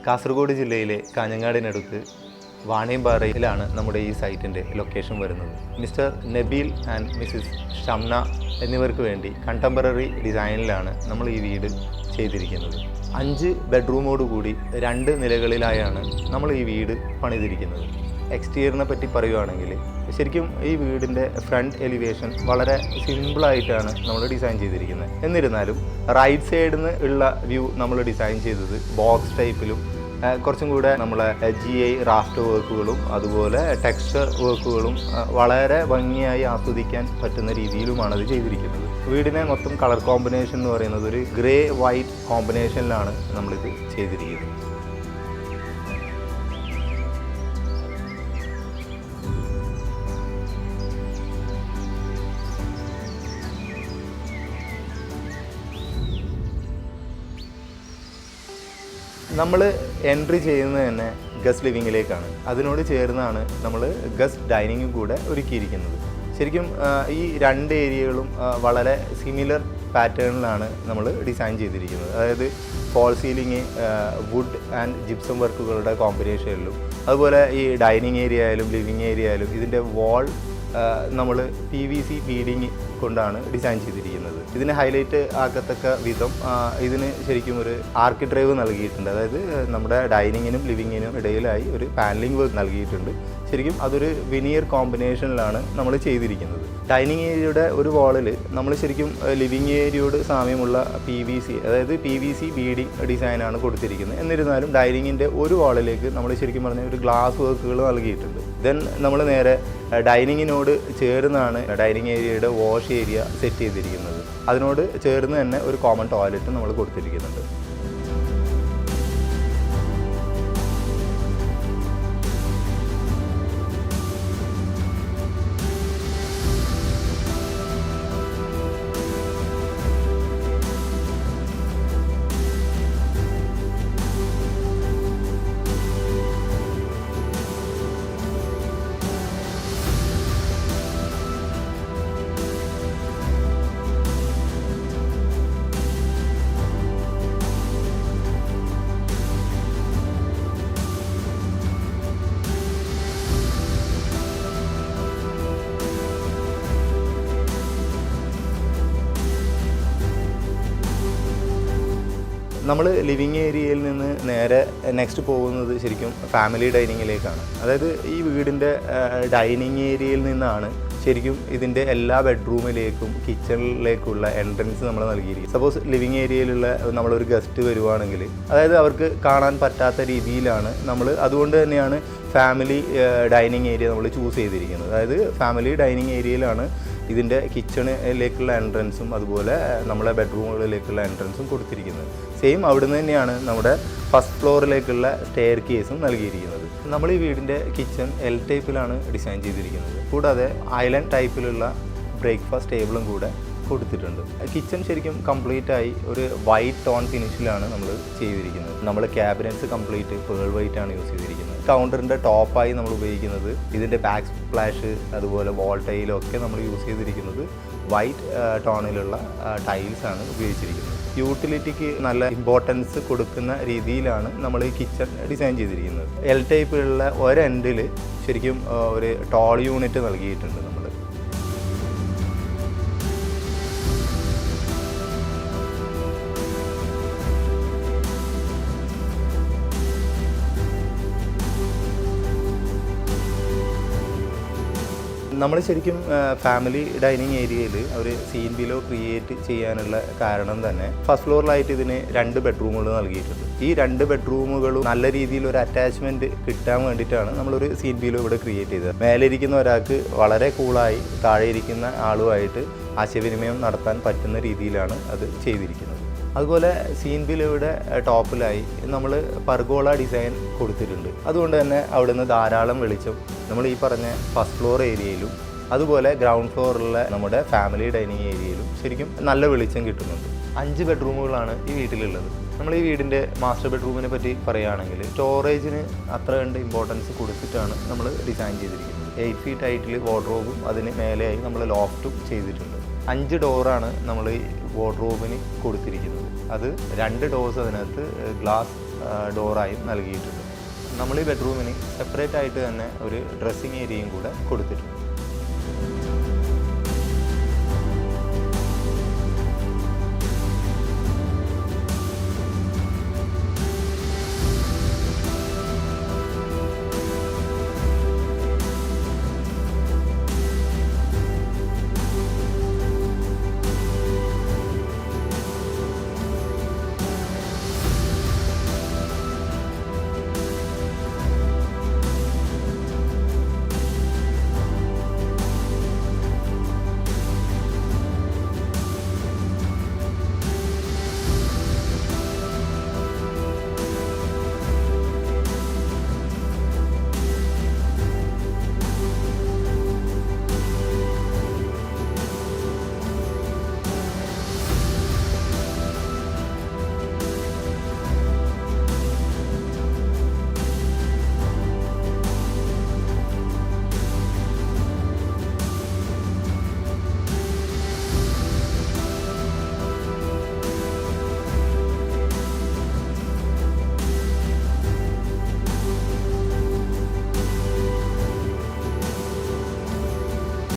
കാസർഗോഡ് ജില്ലയിലെ കാഞ്ഞങ്ങാടിനടുത്ത് വാണിയമ്പാറയിലാണ് നമ്മുടെ ഈ സൈറ്റിൻ്റെ ലൊക്കേഷൻ വരുന്നത്. Mister Nabeel and Mrs Shamna എന്നിവർക്ക് വേണ്ടി കണ്ടംപററി ഡിസൈനിലാണ് നമ്മൾ ഈ വീട് ചെയ്തിരിക്കുന്നത്. 5 ബെഡ്റൂമോട് കൂടി 2 നിലകളിലായാണ് നമ്മൾ ഈ വീട് പണിതിരിക്കുന്നത്. എക്സ്റ്റീരിയറിനെ പറ്റി പറയുകയാണെങ്കിൽ ശരിക്കും ഈ വീടിൻ്റെ ഫ്രണ്ട് എലിവേഷൻ വളരെ സിമ്പിളായിട്ടാണ് നമ്മൾ ഡിസൈൻ ചെയ്തിരിക്കുന്നത്. എന്നിരുന്നാലും റൈറ്റ് സൈഡിൽ നിന്ന് ഉള്ള വ്യൂ നമ്മൾ ഡിസൈൻ ചെയ്തത് ബോക്സ് ടൈപ്പിലും കുറച്ചും കൂടെ നമ്മളെ GI റാഫ്റ്റ് വർക്കുകളും അതുപോലെ ടെക്സ്ചർ വർക്കുകളും വളരെ ഭംഗിയായി ആസ്വദിക്കാൻ പറ്റുന്ന രീതിയിലുമാണ് അത് ചെയ്തിരിക്കുന്നത്. വീടിനെ മൊത്തം കളർ കോമ്പിനേഷൻ എന്ന് പറയുന്നത് ഒരു ഗ്രേ വൈറ്റ് കോമ്പിനേഷനിലാണ് നമ്മളിത് ചെയ്തിരിക്കുന്നത്. നമ്മൾ എൻട്രി ചെയ്യുന്നത് തന്നെ ഗസ്റ്റ് ലിവിങ്ങിലേക്കാണ്. അതിനോട് ചേർന്നാണ് നമ്മൾ ഗസ്റ്റ് ഡൈനിങ്ങും കൂടെ ഒരുക്കിയിരിക്കുന്നത്. ശരിക്കും ഈ 2 ഏരിയകളും വളരെ സിമിലർ പാറ്റേണിലാണ് നമ്മൾ ഡിസൈൻ ചെയ്തിരിക്കുന്നത്. അതായത് false ceiling wood and gypsum വർക്കുകളുടെ കോമ്പിനേഷനിലും അതുപോലെ ഈ ഡൈനിങ് ഏരിയ ആയാലും ലിവിങ് ഏരിയ ആയാലും ഇതിൻ്റെ വാൾ നമ്മൾ PVC ബീഡിങ് കൊണ്ടാണ് ഡിസൈൻ ചെയ്തിരിക്കുന്നത്. ഇതിന് ഹൈലൈറ്റ് ആക്കത്തക്ക വിധം ഇതിന് ശരിക്കും ഒരു ആർക്ക് ഡ്രൈവ് നൽകിയിട്ടുണ്ട്. അതായത് നമ്മുടെ ഡൈനിങ്ങിനും ലിവിങ്ങിനും ഇടയിലായി ഒരു പാനലിംഗ് വർക്ക് നൽകിയിട്ടുണ്ട്. ശരിക്കും അതൊരു വിനിയർ കോമ്പിനേഷനിലാണ് നമ്മൾ ചെയ്തിരിക്കുന്നത്. ഡൈനിങ് ഏരിയയുടെ ഒരു വാളിൽ നമ്മൾ ശരിക്കും ലിവിങ് ഏരിയയോട് സാമ്യമുള്ള അതായത് PVC ബീഡിങ് ഡിസൈനാണ് കൊടുത്തിരിക്കുന്നത്. എന്നിരുന്നാലും ഡൈനിങ്ങിൻ്റെ ഒരു വാളിലേക്ക് നമ്മൾ ശരിക്കും പറഞ്ഞാൽ ഒരു ഗ്ലാസ് വർക്കുകൾ നൽകിയിട്ടുണ്ട്. ദെൻ നമ്മൾ നേരെ ഡൈനിങ്ങിനോട് ചേർന്നാണ് ഡൈനിങ് ഏരിയയുടെ വാഷ് ഏരിയ സെറ്റ് ചെയ്തിരിക്കുന്നത്. അതിനോട് ചേർന്ന് തന്നെ ഒരു കോമൺ ടോയ്ലറ്റ് നമ്മൾ കൊടുത്തിരിക്കുന്നുണ്ട്. നമ്മൾ ലിവിങ് ഏരിയയിൽ നിന്ന് നേരെ നെക്സ്റ്റ് പോകുന്നത് ശരിക്കും ഫാമിലി ഡൈനിങ്ങിലേക്കാണ്. അതായത് ഈ വീടിൻ്റെ ഡൈനിങ് ഏരിയയിൽ നിന്നാണ് ശരിക്കും ഇതിൻ്റെ എല്ലാ ബെഡ്റൂമിലേക്കും കിച്ചണിലേക്കുള്ള എൻട്രൻസ് നമ്മൾ നൽകിയിരിക്കും. സപ്പോസ് ലിവിങ് ഏരിയയിലുള്ള നമ്മളൊരു ഗസ്റ്റ് വരുവാണെങ്കിൽ അതായത് അവർക്ക് കാണാൻ പറ്റാത്ത രീതിയിലാണ് നമ്മൾ, അതുകൊണ്ട് തന്നെയാണ് ഫാമിലി ഡൈനിങ് ഏരിയ നമ്മൾ ചൂസ് ചെയ്തിരിക്കുന്നത്. അതായത് ഫാമിലി ഡൈനിങ് ഏരിയയിലാണ് ഇതിൻ്റെ കിച്ചണിലേക്കുള്ള എൻട്രൻസും അതുപോലെ നമ്മളെ ബെഡ്റൂമുകളിലേക്കുള്ള എൻട്രൻസും കൊടുത്തിരിക്കുന്നത്. സെയിം അവിടുന്ന് തന്നെയാണ് നമ്മുടെ ഫസ്റ്റ് ഫ്ലോറിലേക്കുള്ള സ്റ്റെയർ കേസും നൽകിയിരിക്കുന്നത്. നമ്മൾ ഈ വീടിൻ്റെ കിച്ചൺ L ടൈപ്പിലാണ് ഡിസൈൻ ചെയ്തിരിക്കുന്നത്. കൂടാതെ ഐലൻഡ് ടൈപ്പിലുള്ള ബ്രേക്ക്ഫാസ്റ്റ് ടേബിളും കൂടെ കൊടുത്തിട്ടുണ്ട്. കിച്ചൺ ശരിക്കും കംപ്ലീറ്റ് ആയി ഒരു വൈറ്റ് ടോൺ ഫിനിഷിലാണ് നമ്മൾ ചെയ്തിരിക്കുന്നത്. നമ്മൾ ക്യാബിനറ്റ്സ് കംപ്ലീറ്റ് പേൾ വൈറ്റ് ആണ് യൂസ് ചെയ്തിരിക്കുന്നത്. കൗണ്ടറിൻ്റെ ടോപ്പായി നമ്മൾ ഉപയോഗിക്കുന്നത് ഇതിൻ്റെ ബാക്ക് സ്പ്ലാഷ് അതുപോലെ വാൾ ടൈലൊക്കെ നമ്മൾ യൂസ് ചെയ്തിരിക്കുന്നത് വൈറ്റ് ടോണിലുള്ള ടൈൽസാണ് ഉപയോഗിച്ചിരിക്കുന്നത്. യൂട്ടിലിറ്റിക്ക് നല്ല ഇമ്പോർട്ടൻസ് കൊടുക്കുന്ന രീതിയിലാണ് നമ്മൾ ഈ കിച്ചൺ ഡിസൈൻ ചെയ്തിരിക്കുന്നത്. L ടൈപ്പിലുള്ള ഒരെൻഡിൽ ശരിക്കും ഒരു ടോൾ യൂണിറ്റ് നൽകിയിട്ടുണ്ട് നമ്മൾ. നമ്മൾ ശരിക്കും ഫാമിലി ഡൈനിങ് ഏരിയയിൽ ഒരു സീൻ ബിലോ ക്രിയേറ്റ് ചെയ്യാനുള്ള കാരണം തന്നെ ഫസ്റ്റ് ഫ്ലോറിലായിട്ട് ഇതിന് 2 ബെഡ്റൂമുകൾ നൽകിയിട്ടുണ്ട്. ഈ 2 ബെഡ്റൂമുകളും നല്ല രീതിയിൽ ഒരു അറ്റാച്ച്മെൻറ്റ് കിട്ടാൻ വേണ്ടിയിട്ടാണ് നമ്മളൊരു സീൻ ബിലോ ഇവിടെ ക്രിയേറ്റ് ചെയ്തത്. മേലെ ഇരിക്കുന്ന ഒരാൾക്ക് വളരെ കൂളായി താഴെ ഇരിക്കുന്ന ആളുമായിട്ട് ആശയവിനിമയം നടത്താൻ പറ്റുന്ന രീതിയിലാണ് അത് ചെയ്തിരിക്കുന്നത്. അതുപോലെ സീൻ ബിലോയുടെ ടോപ്പിലായി നമ്മൾ പർഗോള ഡിസൈൻ കൊടുത്തിട്ടുണ്ട്. അതുകൊണ്ട് തന്നെ അവിടുന്ന് ധാരാളം വെളിച്ചം നമ്മൾ ഈ പറഞ്ഞ ഫസ്റ്റ് ഫ്ലോർ ഏരിയയിലും അതുപോലെ ഗ്രൗണ്ട് ഫ്ലോറിലുള്ള നമ്മുടെ ഫാമിലി ഡൈനിങ് ഏരിയയിലും ശരിക്കും നല്ല വെളിച്ചം കിട്ടുന്നുണ്ട്. 5 ബെഡ്റൂമുകളാണ് ഈ വീട്ടിലുള്ളത്. നമ്മൾ ഈ വീടിൻ്റെ മാസ്റ്റർ ബെഡ്റൂമിനെ പറ്റി പറയുകയാണെങ്കിൽ സ്റ്റോറേജിന് അത്ര കണ്ട് ഇമ്പോർട്ടൻസ് കൊടുത്തിട്ടാണ് നമ്മൾ ഡിസൈൻ ചെയ്തിരിക്കുന്നത്. 8 ഫീറ്റ് ഹൈറ്റിൽ വാർഡ്രോബും അതിന് മേലെയായി നമ്മൾ ലോഫ്റ്റും ചെയ്തിട്ടുണ്ട്. 5 ഡോറാണ് നമ്മൾ ഈ വാർഡ്രോബിന് കൊടുത്തിരിക്കുന്നത്. അത് 2 ഡോർസ് അതിനകത്ത് ഗ്ലാസ് ഡോറായും നൽകിയിട്ടുണ്ട്. നമ്മൾ ഈ ബെഡ്റൂമിന് സെപ്പറേറ്റ് ആയിട്ട് തന്നെ ഒരു ഡ്രസ്സിങ് ഏരിയയും കൂടെ കൊടുത്തിട്ടുണ്ട്.